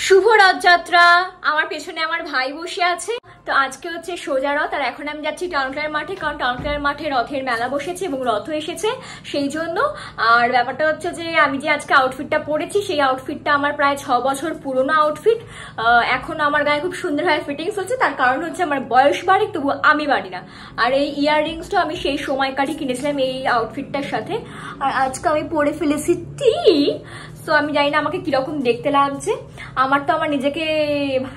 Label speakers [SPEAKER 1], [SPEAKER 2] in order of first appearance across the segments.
[SPEAKER 1] শুভ রথযাত্রা। আমার পেছনে আমার ভাই বসে আছে। তো আজকে হচ্ছে সোজা রথ, আর এখন আমি যাচ্ছি টাউন ক্লাবের মাঠে, কারণ টাউন ক্লাবের মাঠে রথের মেলা বসেছে এবং রথও এসেছে সেই জন্য। আর ব্যাপারটা হচ্ছে যে আমি যে আজকে আউটফিটটা পরেছি সেই আউটফিটটা আমার প্রায় 6 বছর পুরনো আউটফিট। এখন আমার গায়ে খুব সুন্দরভাবে ফিটিংস হচ্ছে, তার কারণ হচ্ছে আমার বয়স বাড়ে তবু আমি বাড়ি না। আর এই ইয়াররিংসটা আমি সেই সময়কারই কিনেছিলাম এই আউটফিটটার সাথে, আর আজকে আমি পরে ফেলেছি টি। তো আমি জানি না আমাকে কিরকম দেখতে লাগছে। আমার তো আমার নিজেকে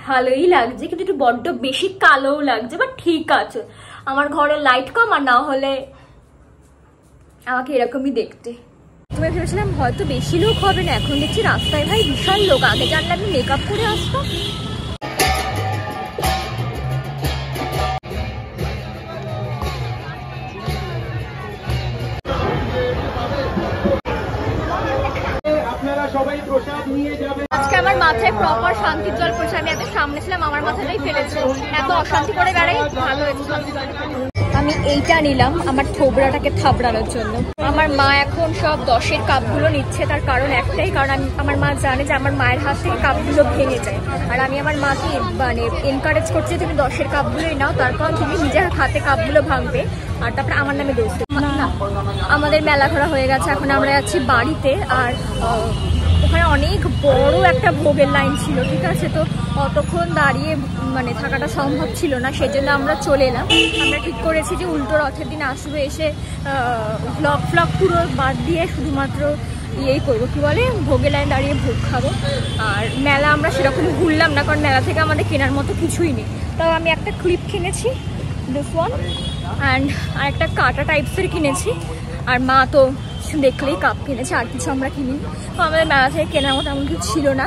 [SPEAKER 1] ভালোই লাগছে, কিন্তু একটু বড্ড বেশি কালোও লাগছে, বাট ঠিক আছে। আমার ঘরে লাইট কম, আর না হলে আমাকে এরকমই দেখতে। তুমি ভেবেছিলাম হয়তো বেশি লোক হবে না, এখন দেখছি রাস্তায় ভাই বিশাল লোক। আগে জানলে আমি মেকআপ করে আসতাম। আজকে আমার মাথায় প্রপার শান্তির জল পড়ছে। আমি এত সামনে ছিলাম, আমার মাথাটাই ফেলেছে। এত অশান্তি করে বেড়াই, ভালো হয়েছে। আমি এইটা নিলাম আমার থোবড়াটাকে থাবড়ানোর জন্য। আমার মা এখন সব 10-এর কাপগুলো নিচ্ছে, তার কারণ একটাই, কারণ আমার মা জানে যে আমার মায়ের হাত থেকে কাপগুলো ভেঙে যায়। আর আমি আমার মাকে মানে এনকারেজ করছি তুমি 10-এর কাপগুলোই নাও, তার কারণ তুমি নিজের হাতে কাপগুলো ভাঙবে আর তারপরে আমার নামে দোষ দেবে না। আমাদের মেলা ঘোরা হয়ে গেছে, এখন আমরা যাচ্ছি বাড়িতে। আর ওখানে অনেক বড় একটা ভোগের লাইন ছিল, ঠিক আছে। তো অতক্ষণ দাঁড়িয়ে মানে থাকাটা সম্ভব ছিল না, সেই জন্য আমরা চলে এলাম। আমরা ঠিক করেছি যে উল্টো রথের দিন আসবে, এসে ব্লগ পুরো বাদ দিয়ে শুধুমাত্র ইয়েই করবো, কি বলে, ভোগের লাইন দাঁড়িয়ে ভোগ খাবো। আর মেলা আমরা সেরকম ঘুরলাম না, কারণ মেলা থেকে আমাদের কেনার মতো কিছুই নেই। তাও আমি একটা ক্লিপ কিনেছি, দিস ওয়ান, অ্যান্ড আর একটা কাটা টাইপসের কিনেছি। আর মা তো দেখলেই কাপ কিনেছে, আর কিছু আমরা কিনি। তো আমাদের মেলা থেকে কেনার মতো এমন কিছু ছিল না,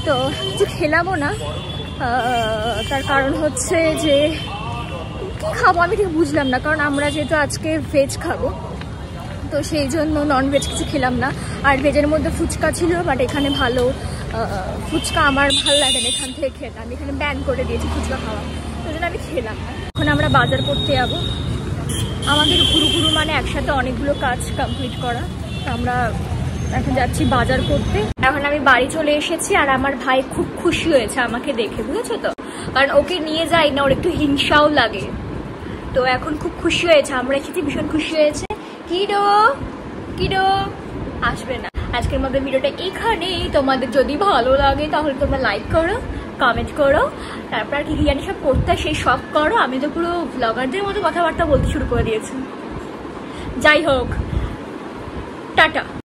[SPEAKER 1] তো কিছু খেলামও না। তার কারণ হচ্ছে যে কী খাবো আমি ঠিক বুঝলাম না, কারণ আমরা যেহেতু আজকে ভেজ খাবো, তো সেই জন্য নন ভেজ কিছু খেলাম না। আর ভেজের মধ্যে ফুচকা ছিল, বাট এখানে ভালো ফুচকা আমার ভালো লাগে না এখান থেকে খেতে। আমি এখানে ব্যান করে দিয়েছি ফুচকা খাওয়া, ওই জন্য আমি খেলাম না। এখন আমরা বাজার করতে যাবো। আমাদের ঘুরু মানে একসাথে অনেকগুলো কাজ কমপ্লিট করা। আমরা এখন যাচ্ছি বাজার করতে। এখন আমি বাড়ি চলে এসেছি, আর আমার ভাই খুব খুশি হয়েছে আমাকে দেখে, বুঝেছো তো। কারণ ওকে নিয়ে যাই না, ওর একটু হিংসাও লাগে, তো এখন খুব খুশি হয়েছে। আমরা এসেছি, ভীষণ খুশি হয়েছে। কিডো আসবে না। আজকের মধ্যে ভিডিওটা এখানেই। তোমাদের যদি ভালো লাগে তাহলে তোমরা লাইক করো, কমেন্ট করো, তারপর আর কি জানি সব করতে সেই সব করো। আমি তো পুরো ব্লগারদের মতো কথাবার্তা বলতে শুরু করে দিয়েছি। যাই হোক, টাটা।